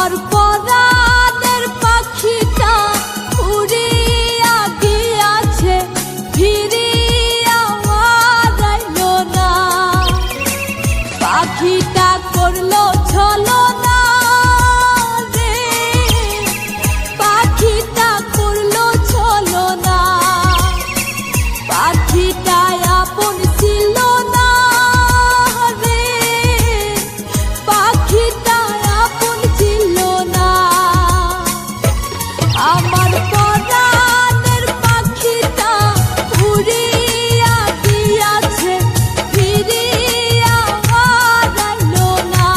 আমার পরাণের পাখিটা উড়িয়া গিয়াছে, ফিরিয়া আইলো না। পাখিটা করলো ছলনা রে, পাখিটা করলো ছলনা। পাখিটা আপন ছিল না রে, পাখিটা আপন ছিল না। আমার পরাণের পাখিটা উড়িয়া গিয়াছে, ফিরিয়া আইলো না।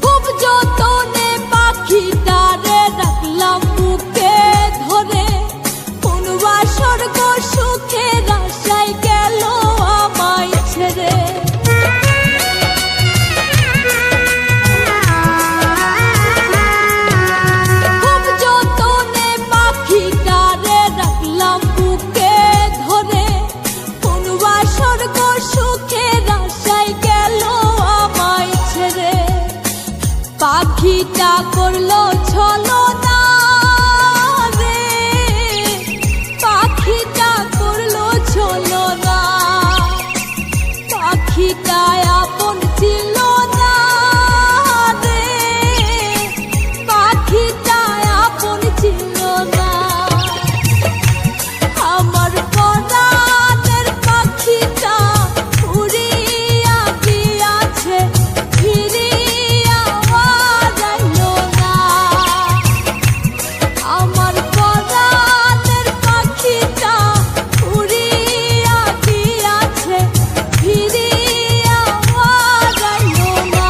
খুব যতনে পাখিটারে রাখলাম বুকে ধরে, কোন বাসর্গ সুখের আশায় গেল আমায় ছেড়ে। খুব যতনে পাখিটারে রাখলাম বুকে ধরে, কোন বাসর্গ সুখের আশায় গেল আমায় ছেড়ে। পাখিটা করলো ছলনা রে, পাখিটা করলো ছলনা। পাখিটা আপন ছিল না রে, পাখিটা আপন ছিল না। আমার পরাণের পাখিটা উড়িয়া গিয়াছে, ফিরিয়া আইলো না। আমার পরাণের পাখিটা উড়িয়া গিয়াছে, ফিরিয়া আইলো না।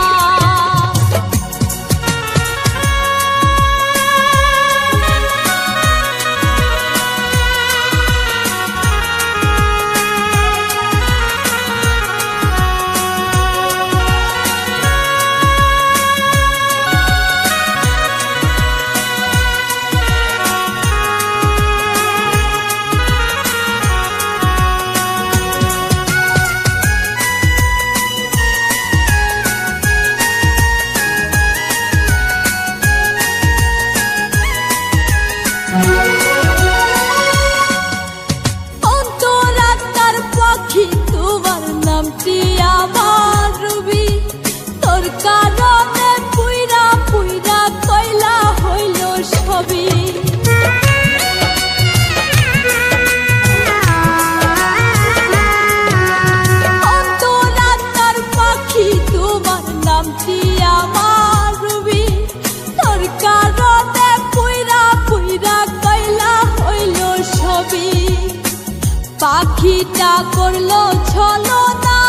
অন্তরাত্মার পাখি তোমার নামটি আমার রবি, তোর কারণে পুইরা পুইরা কয়লা হইল সবই। অন্তরাত্মার পাখি তোমার নামটি আমার রবি, তোর কারণে পুইরা পুইরা কয়লা হইল সবই। পাখিটা করলো ছলনা